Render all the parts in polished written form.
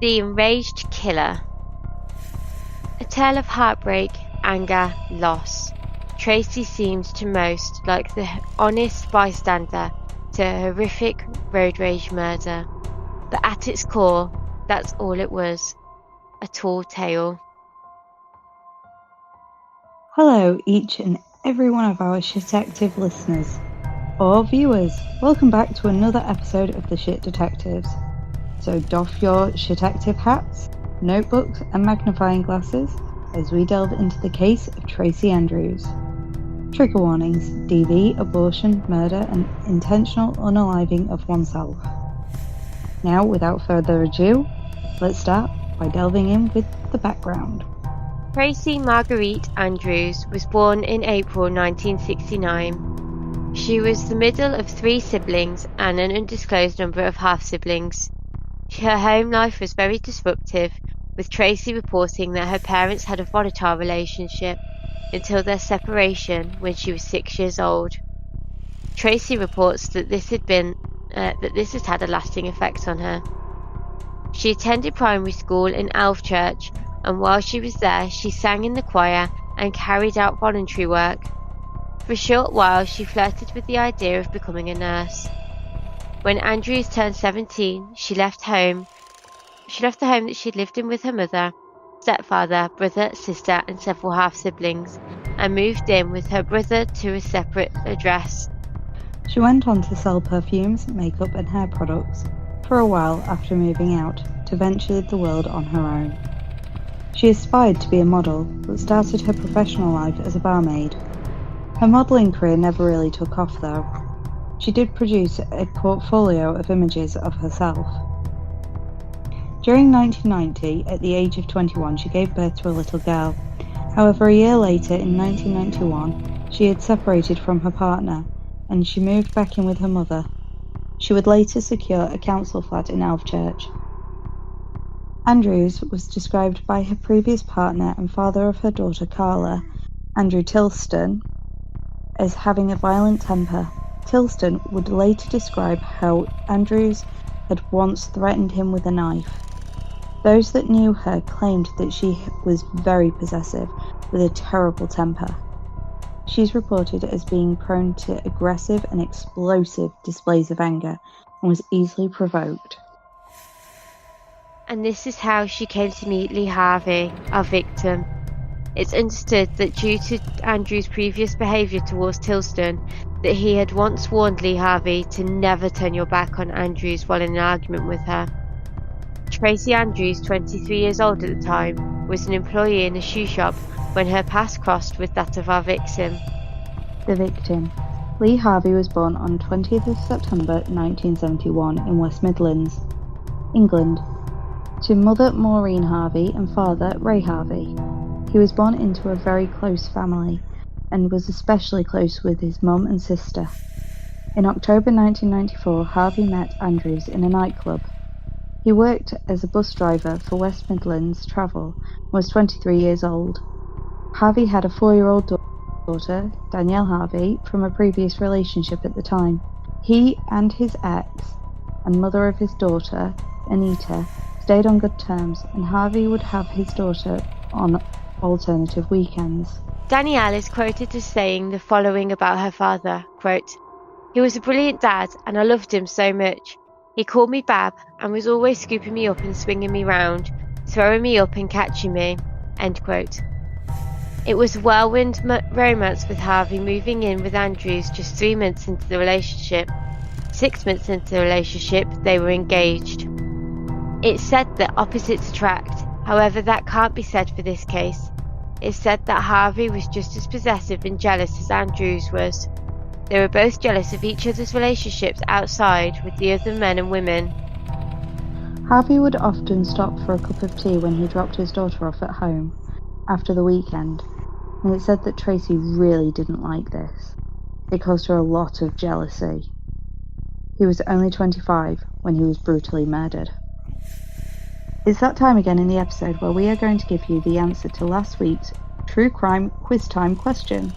The Enraged Killer. A tale of heartbreak, anger, loss. Tracie seemed to most like the honest bystander to a horrific road rage murder. But at its core, that's all it was. A tall tale. Hello, each and every one of our Shitective listeners, or viewers. Welcome back to another episode of the Shit Detectives. So doff your Shitective hats, notebooks and magnifying glasses as we delve into the case of Tracie Andrews. Trigger warnings: DV, abortion, murder and intentional unaliving of oneself. Now, without further ado, let's start by delving in with the background. Tracie Marguerite Andrews was born in April 1969. She was the middle of 3 siblings and an undisclosed number of half-siblings. Her home life was very disruptive, with Tracie reporting that her parents had a volatile relationship until their separation when she was 6 years old. Tracie reports that this had had a lasting effect on her. She attended primary school in Elfchurch, and while she was there, she sang in the choir and carried out voluntary work. For a short while, she flirted with the idea of becoming a nurse. When Andrews turned 17, she left the home that she'd lived in with her mother, stepfather, brother, sister, and several half-siblings, and moved in with her brother to a separate address. She went on to sell perfumes, makeup and hair products for a while after moving out to venture the world on her own. She aspired to be a model, but started her professional life as a barmaid. Her modelling career never really took off though. She did produce a portfolio of images of herself. During 1990, at the age of 21, she gave birth to a little girl. However, a year later, in 1991, she had separated from her partner, and she moved back in with her mother. She would later secure a council flat in Elfchurch. Andrews was described by her previous partner and father of her daughter Carla, Andrew Tilston, as having a violent temper. Tilston would later describe how Andrews had once threatened him with a knife. Those that knew her claimed that she was very possessive, with a terrible temper. She's reported as being prone to aggressive and explosive displays of anger and was easily provoked. And this is how she came to meet Lee Harvey, our victim. It's understood that due to Andrew's previous behaviour towards Tilston, that he had once warned Lee Harvey to never turn your back on Andrews while in an argument with her. Tracie Andrews, 23 years old at the time, was an employee in a shoe shop when her paths crossed with that of our victim. The victim. Lee Harvey was born on 20th of September 1971 in West Midlands, England, to mother Maureen Harvey and father Ray Harvey. He was born into a very close family and was especially close with his mum and sister. In October 1994, Harvey met Andrews in a nightclub. He worked as a bus driver for West Midlands Travel and was 23 years old. Harvey had a 4-year-old daughter, Danielle Harvey, from a previous relationship at the time. He and his ex, and mother of his daughter, Anita, stayed on good terms, and Harvey would have his daughter on alternative weekends. Danielle is quoted as saying the following about her father, quote, "He was a brilliant dad and I loved him so much. He called me Bab and was always scooping me up and swinging me round, throwing me up and catching me," end quote. It was a whirlwind romance, with Harvey moving in with Andrews just 3 months into the relationship. 6 months into the relationship, they were engaged. It's said that opposites attract, however that can't be said for this case. It's said that Harvey was just as possessive and jealous as Andrews was. They were both jealous of each other's relationships outside with the other men and women. Harvey would often stop for a cup of tea when he dropped his daughter off at home after the weekend, and it's said that Tracie really didn't like this. It caused her a lot of jealousy. He was only 25 when he was brutally murdered. It's that time again in the episode where we are going to give you the answer to last week's True Crime Quiz Time question.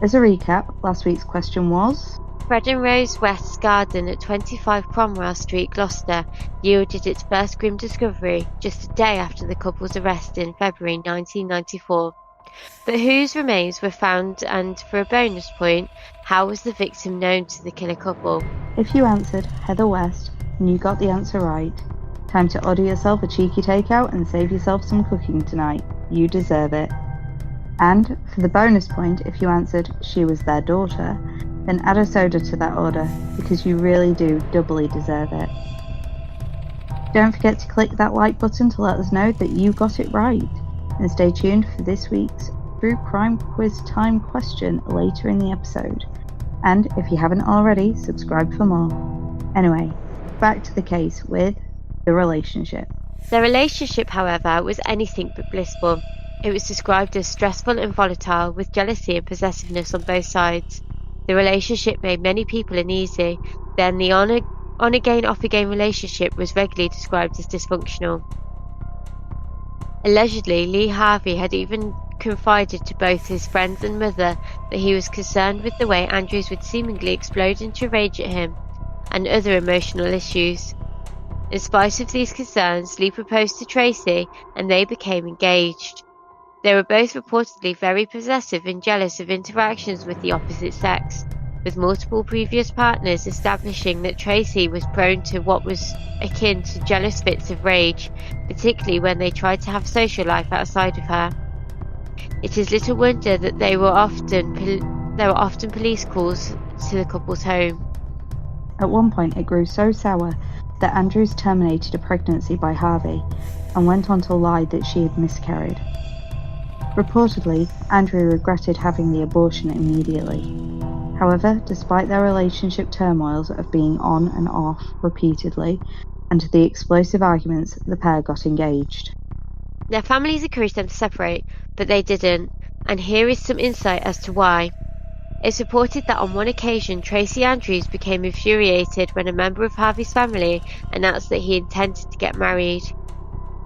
As a recap, last week's question was... Fred and Rose West's garden at 25 Cromwell Street, Gloucester, yielded its first grim discovery just a day after the couple's arrest in February 1994. But whose remains were found, and for a bonus point, how was the victim known to the killer couple? If you answered Heather West and you got the answer right, time to order yourself a cheeky takeout and save yourself some cooking tonight. You deserve it. And for the bonus point, if you answered she was their daughter, then add a soda to that order, because you really do doubly deserve it. Don't forget to click that like button to let us know that you got it right, and stay tuned for this week's True Crime Quiz Time question later in the episode. And if you haven't already, subscribe for more. Anyway, back to the case with the relationship. Their relationship, however, was anything but blissful. It was described as stressful and volatile, with jealousy and possessiveness on both sides. The relationship made many people uneasy. Then the on-again, off-again relationship was regularly described as dysfunctional. Allegedly, Lee Harvey had even confided to both his friends and mother that he was concerned with the way Andrews would seemingly explode into rage at him and other emotional issues. In spite of these concerns, Lee proposed to Tracie and they became engaged. They were both reportedly very possessive and jealous of interactions with the opposite sex, with multiple previous partners establishing that Tracie was prone to what was akin to jealous fits of rage, particularly when they tried to have social life outside of her. It is little wonder that there were often police calls to the couple's home. At one point, it grew so sour that Andrews terminated a pregnancy by Harvey and went on to lie that she had miscarried. Reportedly, Andrew regretted having the abortion immediately. However, despite their relationship turmoils of being on and off repeatedly, and the explosive arguments, the pair got engaged. Their families encouraged them to separate, but they didn't, and here is some insight as to why. It's reported that on one occasion, Tracie Andrews became infuriated when a member of Harvey's family announced that he intended to get married.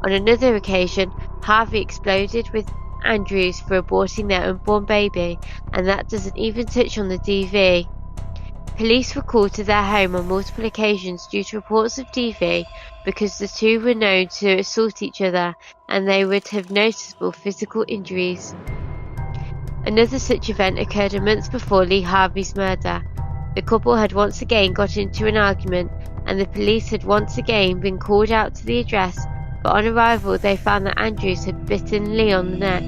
On another occasion, Harvey exploded with Andrews for aborting their unborn baby, and that doesn't even touch on the DV. Police were called to their home on multiple occasions due to reports of DV because the two were known to assault each other and they would have noticeable physical injuries. Another such event occurred a month before Lee Harvey's murder. The couple had once again got into an argument and the police had once again been called out to the address, but on arrival they found that Andrews had bitten Lee on the neck.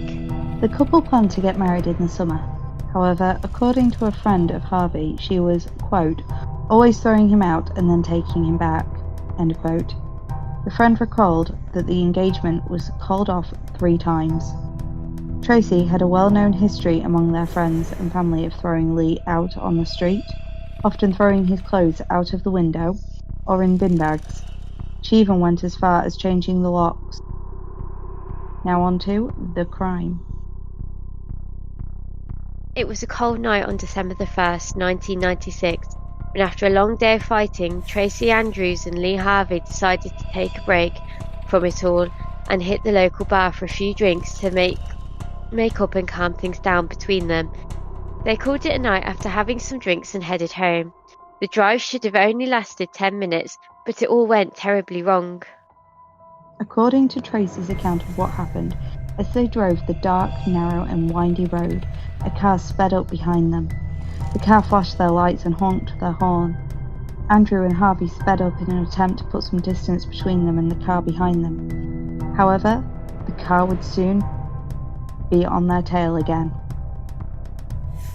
The couple planned to get married in the summer. However, according to a friend of Harvey, she was, quote, always throwing him out and then taking him back, end quote. The friend recalled that the engagement was called off 3 times. Tracie had a well-known history among their friends and family of throwing Lee out on the street, often throwing his clothes out of the window or in bin bags. She even went as far as changing the locks. Now on to the crime. It was a cold night on December the 1st, 1996, when after a long day of fighting, Tracie Andrews and Lee Harvey decided to take a break from it all and hit the local bar for a few drinks to make up and calm things down between them. They called it a night after having some drinks and headed home. The drive should have only lasted 10 minutes, but it all went terribly wrong. According to Tracie's account of what happened, as they drove the dark, narrow and windy road, a car sped up behind them. The car flashed their lights and honked their horn. Andrew and Harvey sped up in an attempt to put some distance between them and the car behind them. However, the car would soon be on their tail again.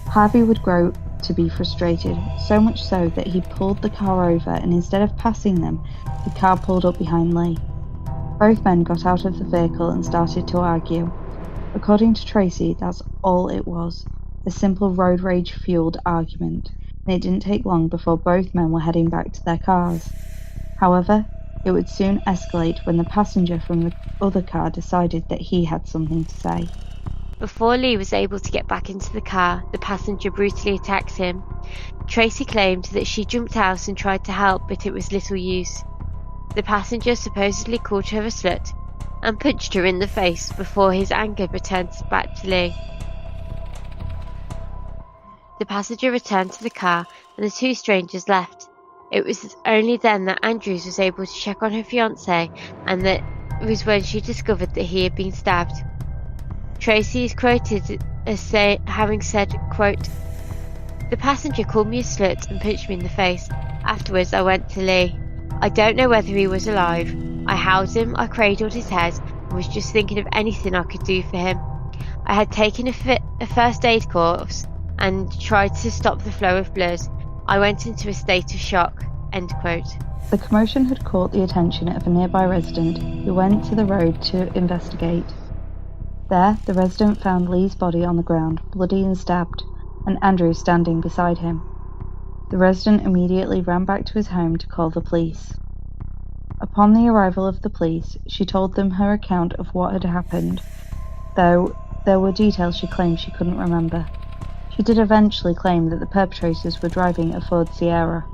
Harvey would grow to be frustrated, so much so that he pulled the car over and instead of passing them, the car pulled up behind Lee. Both men got out of the vehicle and started to argue. According to Tracie, that's all it was, a simple road rage-fueled argument, and it didn't take long before both men were heading back to their cars. However, it would soon escalate when the passenger from the other car decided that he had something to say. Before Lee was able to get back into the car, the passenger brutally attacked him. Tracie claimed that she jumped out and tried to help, but it was little use. The passenger supposedly called her a slut and punched her in the face before his anger returned back to Lee. The passenger returned to the car and the two strangers left. It was only then that Andrews was able to check on her fiancé, and that was when she discovered that he had been stabbed. Tracie is quoted as having said, quote, "The passenger called me a slut and punched me in the face. Afterwards I went to Lee. I don't know whether he was alive. I housed him, I cradled his head, and was just thinking of anything I could do for him. I had taken a first aid course and tried to stop the flow of blood. I went into a state of shock." End quote. The commotion had caught the attention of a nearby resident who went to the road to investigate. There, the resident found Lee's body on the ground, bloody and stabbed, and Andrew standing beside him. The resident immediately ran back to his home to call the police. Upon the arrival of the police, she told them her account of what had happened, though there were details she claimed she couldn't remember. She did eventually claim that the perpetrators were driving a Ford Sierra.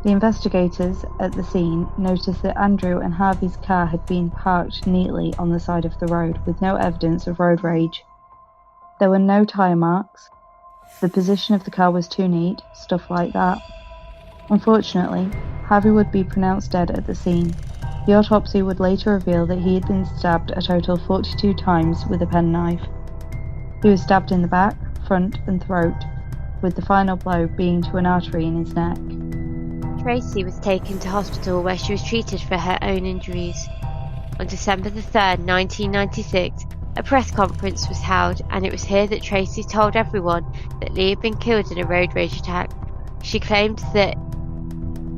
The investigators at the scene noticed that Andrew and Harvey's car had been parked neatly on the side of the road with no evidence of road rage. There were no tyre marks. The position of the car was too neat, stuff like that. Unfortunately, Harvey would be pronounced dead at the scene. The autopsy would later reveal that he had been stabbed a total 42 times with a penknife. He was stabbed in the back, front and throat, with the final blow being to an artery in his neck. Tracie was taken to hospital where she was treated for her own injuries. On December the 3rd, 1996, a press conference was held, and it was here that Tracie told everyone that Lee had been killed in a road rage attack. She claimed that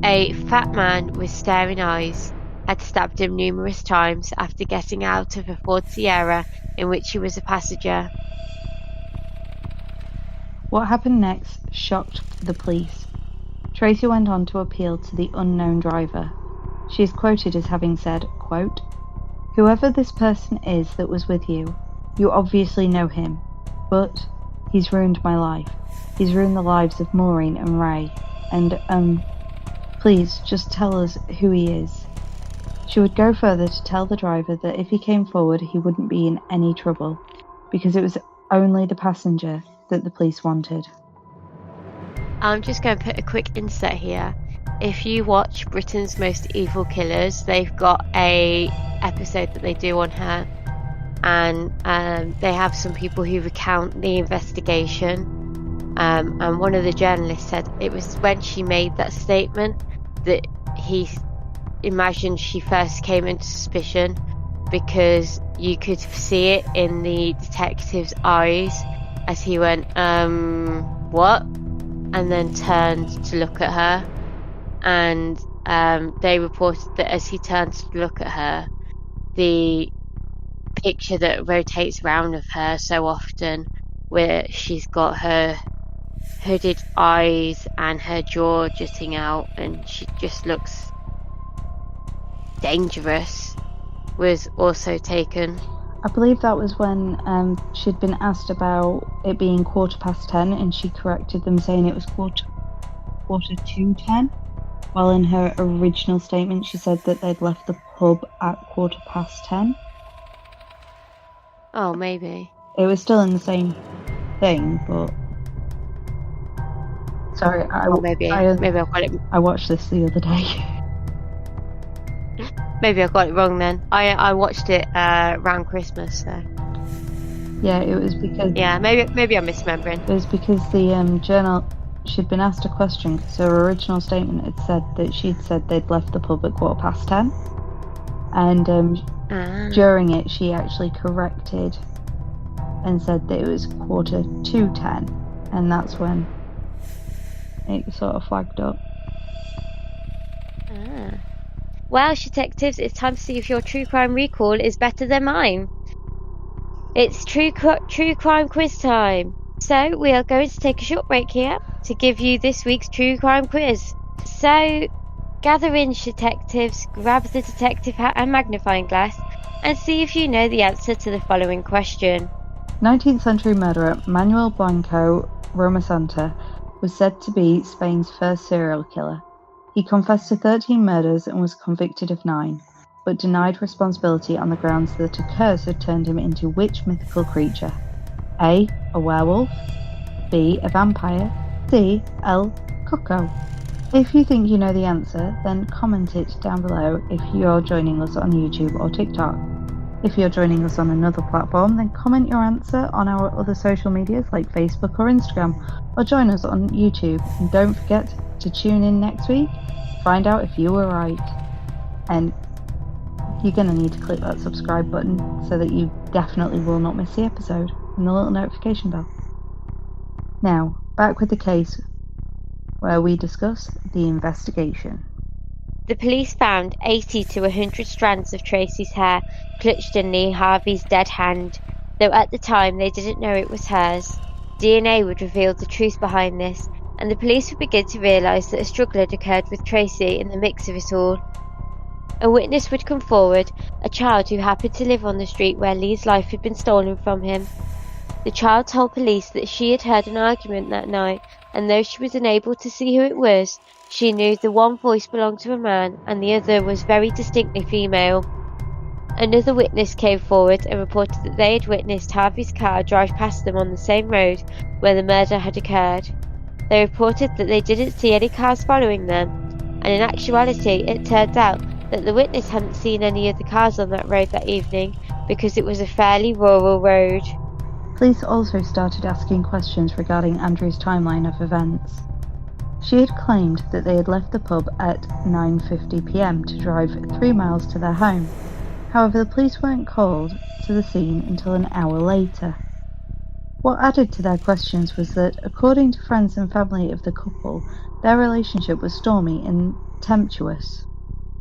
a fat man with staring eyes had stabbed him numerous times after getting out of a Ford Sierra in which he was a passenger. What happened next shocked the police. Tracie went on to appeal to the unknown driver. She is quoted as having said, quote, "Whoever this person is that was with you, you obviously know him, but he's ruined my life. He's ruined the lives of Maureen and Ray, and, please just tell us who he is." She would go further to tell the driver that if he came forward he wouldn't be in any trouble, because it was only the passenger that the police wanted. I'm just going to put a quick insert here. If you watch Britain's Most Evil Killers, they've got a episode that they do on her, and they have some people who recount the investigation, and one of the journalists said it was when she made that statement that he imagined she first came into suspicion, because you could see it in the detective's eyes as he went, what? And then turned to look at her, and they reported that as he turned to look at her, the picture that rotates around of her so often, where she's got her hooded eyes and her jaw jutting out and she just looks dangerous, was also taken. I believe that was when she'd been asked about it being 10:15, and she corrected them saying it was quarter to 10, while in her original statement she said that they'd left the pub at 10:15. Oh, maybe. It was still in the same thing, but... Sorry, maybe I've got it. I watched this the other day. Maybe I got it wrong then. I watched it around Christmas, so... Yeah, it was because... Yeah, maybe I'm misremembering. It was because the journal... She'd been asked a question, because her original statement had said that she'd said they'd left the pub at 10:15. And during it, she actually corrected and said that it was 10:45, and that's when it sort of flagged up. Well, detectives, it's time to see if your true crime recall is better than mine. It's true crime quiz time. So we are going to take a short break here to give you this week's true crime quiz. So gather in, detectives, grab the detective hat and magnifying glass, and see if you know the answer to the following question. 19th century murderer Manuel Blanco Romasanta was said to be Spain's first serial killer. He confessed to 13 murders and was convicted of 9, but denied responsibility on the grounds that a curse had turned him into which mythical creature? A werewolf, B. A vampire, C. El Coco? If you think you know the answer, then comment it down below if you're joining us on YouTube or TikTok. If you're joining us on another platform, then comment your answer on our other social medias like Facebook or Instagram, or join us on YouTube. And don't forget to tune in next week to find out if you were right. And you're going to need to click that subscribe button so that you definitely will not miss the episode and the little notification bell. Now, back with the case where we discuss the investigation. The police found 80 to 100 strands of Tracie's hair clutched in Lee Harvey's dead hand, though at the time they didn't know it was hers. DNA would reveal the truth behind this, and the police would begin to realise that a struggle had occurred with Tracie in the mix of it all. A witness would come forward, a child who happened to live on the street where Lee's life had been stolen from him. The child told police that she had heard an argument that night, and though she was unable to see who it was, she knew the one voice belonged to a man and the other was very distinctly female. Another witness came forward and reported that they had witnessed Harvey's car drive past them on the same road where the murder had occurred. They reported that they didn't see any cars following them, and in actuality it turned out that the witness hadn't seen any other cars on that road that evening because it was a fairly rural road. Police also started asking questions regarding Andrew's timeline of events. She had claimed that they had left the pub at 9:50 p.m. to drive 3 miles to their home. However, the police weren't called to the scene until an hour later. What added to their questions was that, according to friends and family of the couple, their relationship was stormy and tempestuous.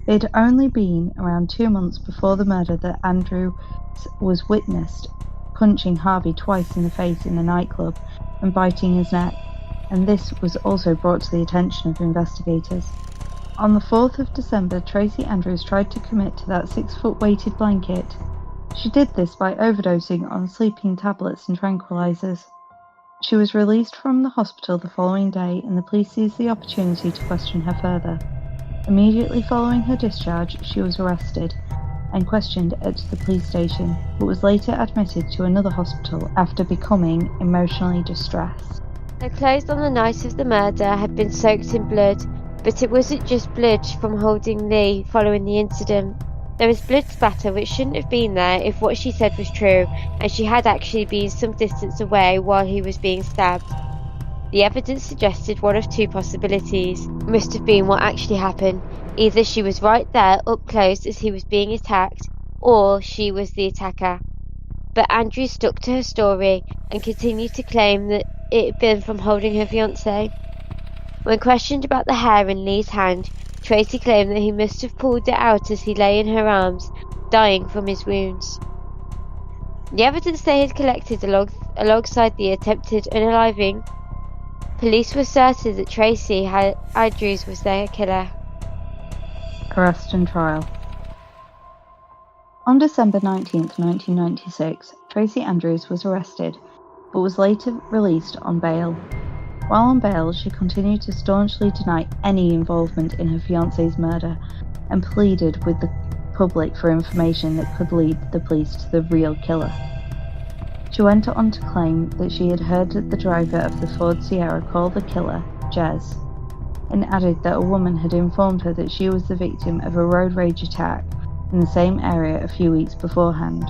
It had only been around 2 months before the murder that Andrew was witnessed punching Harvey twice in the face in a nightclub and biting his neck, and this was also brought to the attention of investigators. On the 4th of December, Tracie Andrews tried to commit to that 6-foot weighted blanket. She did this by overdosing on sleeping tablets and tranquilizers. She was released from the hospital the following day, and the police seized the opportunity to question her further. Immediately following her discharge, she was arrested and questioned at the police station, but was later admitted to another hospital after becoming emotionally distressed. Her clothes on the night of the murder had been soaked in blood, but it wasn't just blood from holding Lee following the incident. There was blood spatter which shouldn't have been there if what she said was true, and she had actually been some distance away while he was being stabbed. The evidence suggested one of two possibilities must have been what actually happened. Either she was right there up close as he was being attacked, or she was the attacker. But Andrews stuck to her story and continued to claim that it had been from holding her fiancé. When questioned about the hair in Lee's hand, Tracie claimed that he must have pulled it out as he lay in her arms, dying from his wounds. The evidence they had collected alongside the attempted unaliving, police were certain that Tracie Andrews was their killer. Arrest and trial. On December 19, 1996, Tracie Andrews was arrested, but was later released on bail. While on bail, she continued to staunchly deny any involvement in her fiancé's murder and pleaded with the public for information that could lead the police to the real killer. She went on to claim that she had heard the driver of the Ford Sierra call the killer Jez, and added that a woman had informed her that she was the victim of a road rage attack in the same area a few weeks beforehand.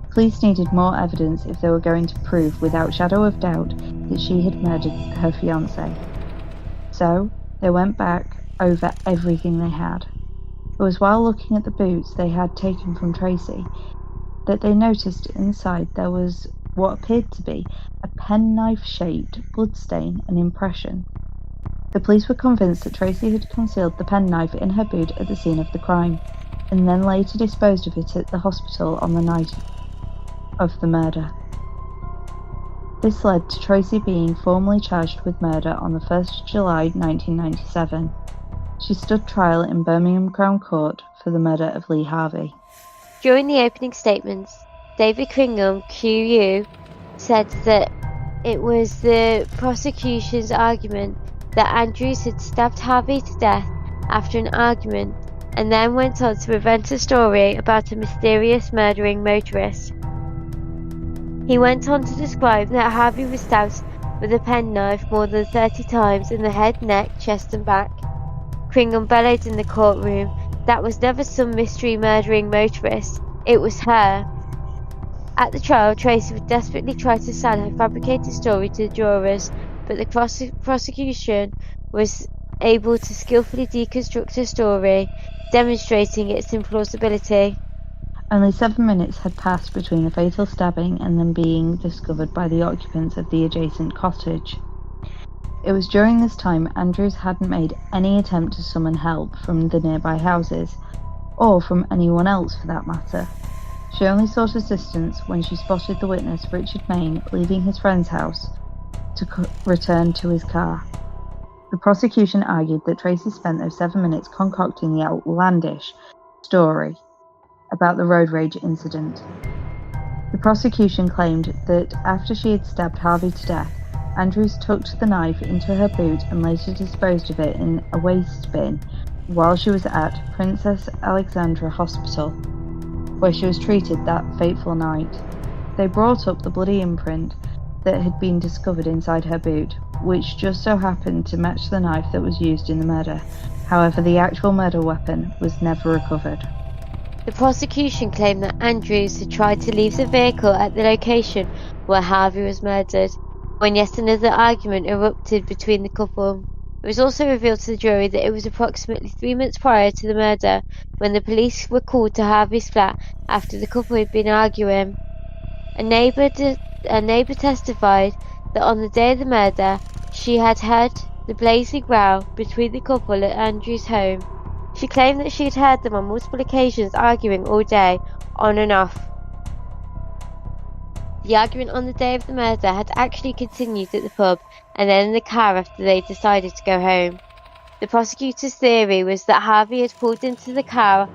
Police needed more evidence if they were going to prove without shadow of doubt that she had murdered her fiancé. So, they went back over everything they had. It was while looking at the boots they had taken from Tracie that they noticed inside there was what appeared to be a penknife-shaped bloodstain and impression. The police were convinced that Tracie had concealed the penknife in her boot at the scene of the crime, and then later disposed of it at the hospital on the night of the murder. This led to Tracie being formally charged with murder on the 1st of July 1997. She stood trial in Birmingham Crown Court for the murder of Lee Harvey. During the opening statements, David Cringham, QU, said that it was the prosecution's argument that Andrews had stabbed Harvey to death after an argument, and then went on to invent a story about a mysterious murdering motorist. He went on to describe that Harvey was stabbed with a penknife more than 30 times in the head, neck, chest and back. Kringle bellowed in the courtroom. That was never some mystery murdering motorist. It was her. At the trial, Tracie would desperately try to sell her fabricated story to the jurors, but the prosecution was able to skillfully deconstruct her story, demonstrating its implausibility. Only 7 minutes had passed between the fatal stabbing and them being discovered by the occupants of the adjacent cottage. It was during this time Andrews hadn't made any attempt to summon help from the nearby houses, or from anyone else for that matter. She only sought assistance when she spotted the witness Richard Main leaving his friend's house to return to his car. The prosecution argued that Tracie spent those 7 minutes concocting the outlandish story about the road rage incident. The prosecution claimed that after she had stabbed Harvey to death, Andrews tucked the knife into her boot and later disposed of it in a waste bin while she was at Princess Alexandra Hospital, where she was treated that fateful night. They brought up the bloody imprint that had been discovered inside her boot, which just so happened to match the knife that was used in the murder. However, the actual murder weapon was never recovered. The prosecution claimed that Andrews had tried to leave the vehicle at the location where Harvey was murdered, when yet another argument erupted between the couple. It was also revealed to the jury that it was approximately 3 months prior to the murder when the police were called to Harvey's flat after the couple had been arguing. A neighbour testified that on the day of the murder, she had heard the blazing row between the couple at Andrews' home. She claimed that she had heard them on multiple occasions arguing all day, on and off. The argument on the day of the murder had actually continued at the pub and then in the car after they decided to go home. The prosecutor's theory was that Harvey had pulled the car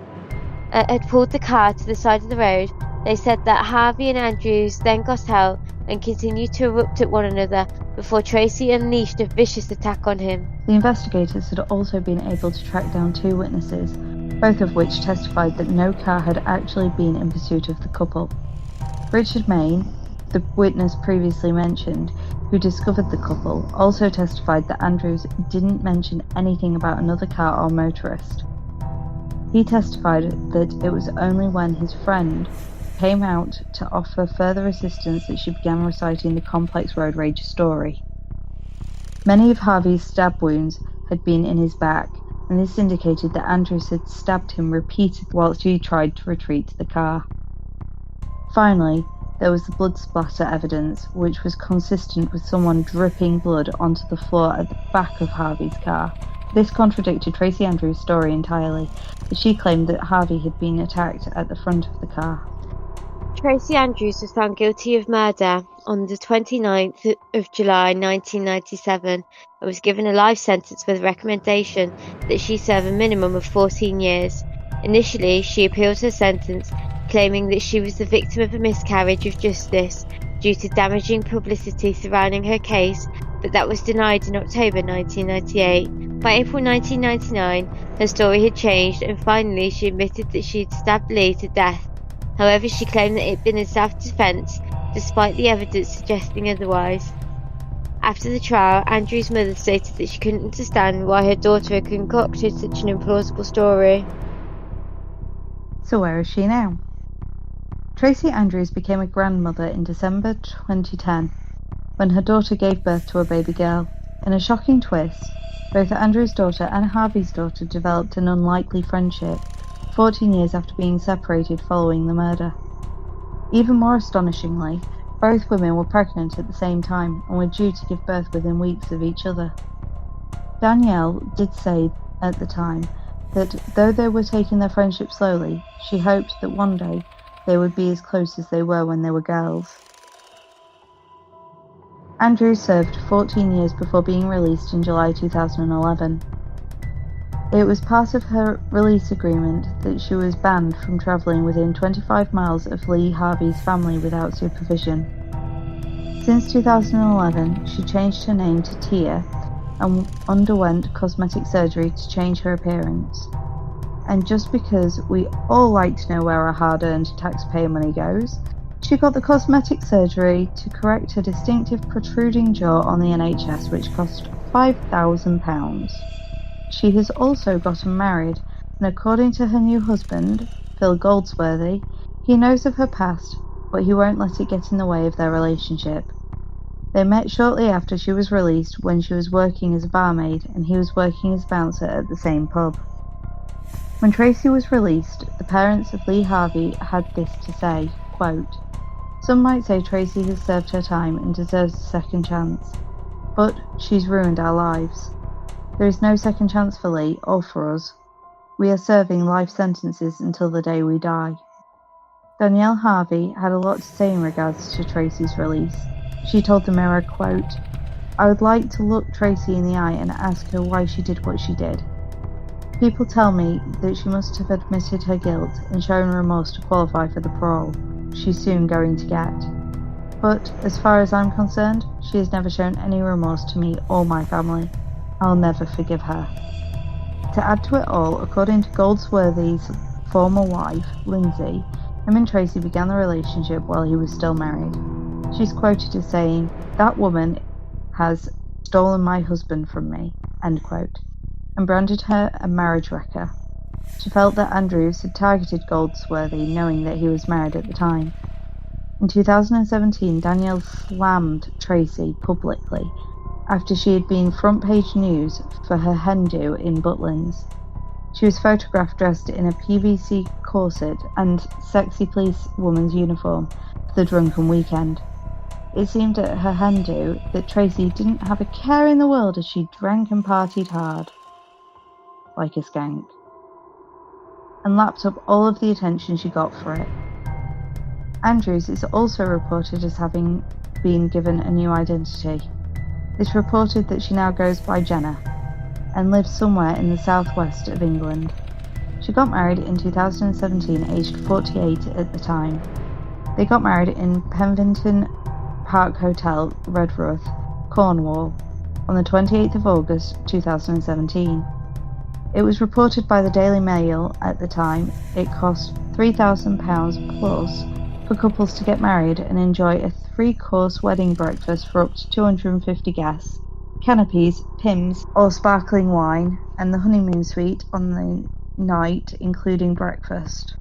to the side of the road. They said that Harvey and Andrews then got out and continued to erupt at one another before Tracie unleashed a vicious attack on him. The investigators had also been able to track down 2 witnesses, both of which testified that no car had actually been in pursuit of the couple. Richard Main, the witness previously mentioned, who discovered the couple, also testified that Andrews didn't mention anything about another car or motorist. He testified that it was only when his friend came out to offer further assistance that she began reciting the complex road rage story. Many of Harvey's stab wounds had been in his back, and this indicated that Andrews had stabbed him repeatedly whilst he tried to retreat to the car. Finally, there was the blood splatter evidence, which was consistent with someone dripping blood onto the floor at the back of Harvey's car. This contradicted Tracie Andrews' story entirely, as she claimed that Harvey had been attacked at the front of the car. Tracie Andrews was found guilty of murder on the 29th of July 1997 and was given a life sentence with a recommendation that she serve a minimum of 14 years. Initially, she appealed her sentence, claiming that she was the victim of a miscarriage of justice due to damaging publicity surrounding her case, but that was denied in October 1998. By April 1999, her story had changed, and finally she admitted that she had stabbed Lee to death. However, she claimed that it had been in self-defense, despite the evidence suggesting otherwise. After the trial, Andrews' mother stated that she couldn't understand why her daughter had concocted such an implausible story. So where is she now? Tracie Andrews became a grandmother in December 2010, when her daughter gave birth to a baby girl. In a shocking twist, both Andrews' daughter and Harvey's daughter developed an unlikely friendship, 14 years after being separated following the murder. Even more astonishingly, both women were pregnant at the same time and were due to give birth within weeks of each other. Danielle did say at the time that though they were taking their friendship slowly, she hoped that one day they would be as close as they were when they were girls. Andrews served 14 years before being released in July 2011. It was part of her release agreement that she was banned from travelling within 25 miles of Lee Harvey's family without supervision. Since 2011, she changed her name to Tia and underwent cosmetic surgery to change her appearance. And just because we all like to know where our hard-earned taxpayer money goes, She got the cosmetic surgery to correct her distinctive protruding jaw on the NHS, which cost £5,000. She has also gotten married, and according to her new husband, Phil Goldsworthy, he knows of her past, but he won't let it get in the way of their relationship. They met shortly after she was released when she was working as a barmaid and he was working as bouncer at the same pub. When Tracie was released, the parents of Lee Harvey had this to say, quote, "Some might say Tracie has served her time and deserves a second chance, but she's ruined our lives. There is no second chance for Lee or for us. We are serving life sentences until the day we die." Danielle Harvey had a lot to say in regards to Tracie's release. She told the Mirror, quote, "I would like to look Tracie in the eye and ask her why she did what she did. People tell me that she must have admitted her guilt and shown remorse to qualify for the parole she's soon going to get. But as far as I'm concerned, she has never shown any remorse to me or my family. I'll never forgive her." To add to it all, according to Goldsworthy's former wife, Lindsay, him and Tracie began the relationship while he was still married. She's quoted as saying, "That woman has stolen my husband from me," end quote, and branded her a marriage wrecker. She felt that Andrews had targeted Goldsworthy knowing that he was married at the time. In 2017, Danielle slammed Tracie publicly after she had been front page news for her hen do in Butlins. She was photographed dressed in a PVC corset and sexy police woman's uniform for the drunken weekend. It seemed at her hen do that Tracie didn't have a care in the world as she drank and partied hard, like a skank, and lapped up all of the attention she got for it. Andrews is also reported as having been given a new identity. It's reported that she now goes by Jenna and lives somewhere in the southwest of England. She got married in 2017, aged 48 at the time. They got married in Penvington Park Hotel, Redruth, Cornwall, on the 28th of August 2017. It was reported by the Daily Mail at the time it cost £3,000 plus for couples to get married and enjoy a 3-course wedding breakfast for up to 250 guests, canopies, pims or sparkling wine, and the honeymoon suite on the night, including breakfast.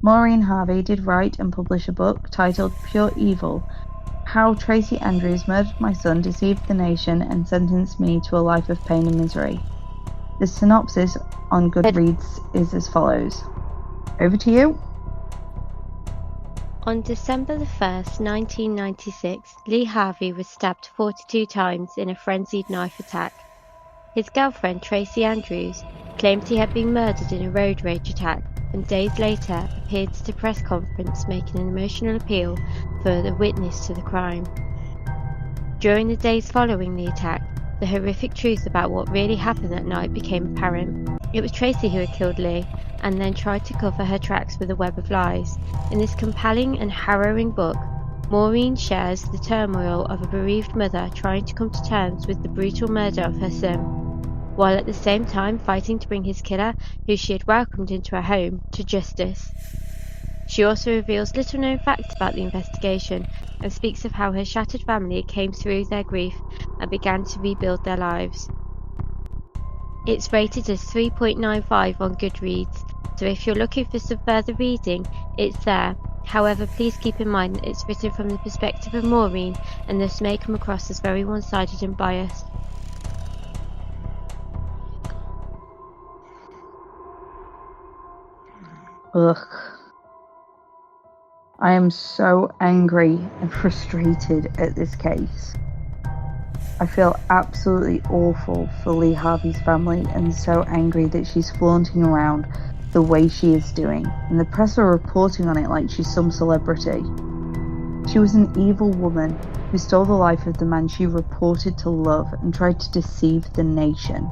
Maureen Harvey did write and publish a book titled Pure Evil: How Tracie Andrews Murdered My Son, Deceived the Nation, and Sentenced Me to a Life of Pain and Misery. The synopsis on Goodreads is as follows. Over to you. On December 1st, 1996, Lee Harvey was stabbed 42 times in a frenzied knife attack. His girlfriend, Tracie Andrews, claimed he had been murdered in a road rage attack, and days later appeared at a press conference making an emotional appeal for the witness to the crime. During the days following the attack, the horrific truth about what really happened that night became apparent. It was Tracie who had killed Lee, and then tried to cover her tracks with a web of lies. In this compelling and harrowing book, Maureen shares the turmoil of a bereaved mother trying to come to terms with the brutal murder of her son, while at the same time fighting to bring his killer, who she had welcomed into her home, to justice. She also reveals little-known facts about the investigation and speaks of how her shattered family came through their grief and began to rebuild their lives. It's rated as 3.95 on Goodreads, so if you're looking for some further reading, it's there. However, please keep in mind that it's written from the perspective of Maureen and thus may come across as very one-sided and biased. Ugh. I am so angry and frustrated at this case. I feel absolutely awful for Lee Harvey's family and so angry that she's flaunting around the way she is doing, and the press are reporting on it like she's some celebrity. She was an evil woman who stole the life of the man she reported to love and tried to deceive the nation.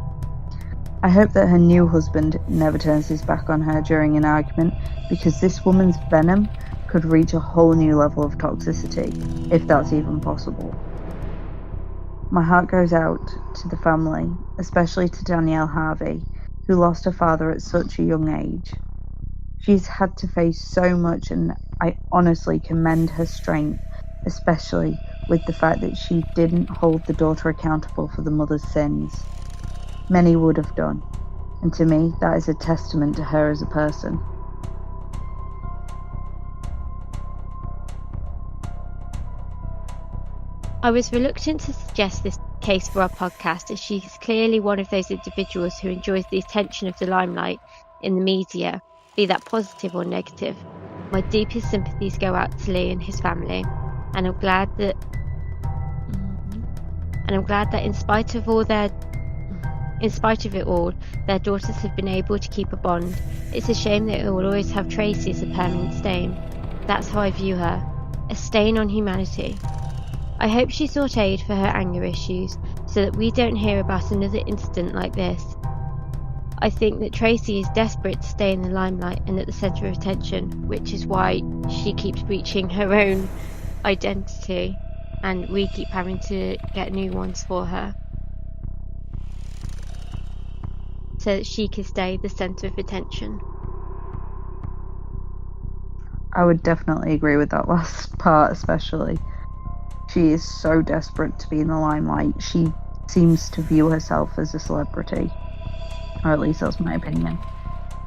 I hope that her new husband never turns his back on her during an argument, because this woman's venom could reach a whole new level of toxicity, if that's even possible. My heart goes out to the family, especially to Danielle Harvey, who lost her father at such a young age. She's had to face so much, and I honestly commend her strength, especially with the fact that she didn't hold the daughter accountable for the mother's sins. Many would have done, and to me, that is a testament to her as a person. I was reluctant to suggest this case for our podcast, as she is clearly one of those individuals who enjoys the attention of the limelight in the media, be that positive or negative. My deepest sympathies go out to Lee and his family, and I'm glad that in spite of it all, their daughters have been able to keep a bond. It's a shame that it will always have Tracie as a permanent stain. That's how I view her, a stain on humanity. I hope she sought aid for her anger issues, so that we don't hear about another incident like this. I think that Tracie is desperate to stay in the limelight and at the centre of attention, which is why she keeps breaching her own identity, and we keep having to get new ones for her, so that she can stay the centre of attention. I would definitely agree with that last part, especially. She is so desperate to be in the limelight. She seems to view herself as a celebrity. Or at least that's my opinion.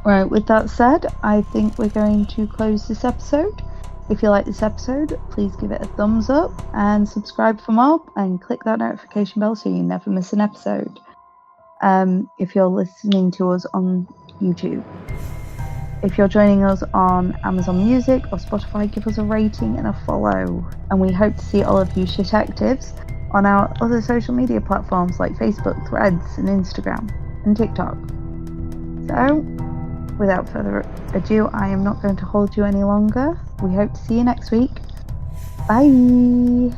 Right, with that said, I think we're going to close this episode. If you like this episode, please give it a thumbs up and subscribe for more, and click that notification bell so you never miss an episode. If you're listening to us on YouTube. If you're joining us on Amazon Music or Spotify, give us a rating and a follow. And we hope to see all of you shitectives on our other social media platforms like Facebook, Threads, and Instagram, and TikTok. So, without further ado, I am not going to hold you any longer. We hope to see you next week. Bye!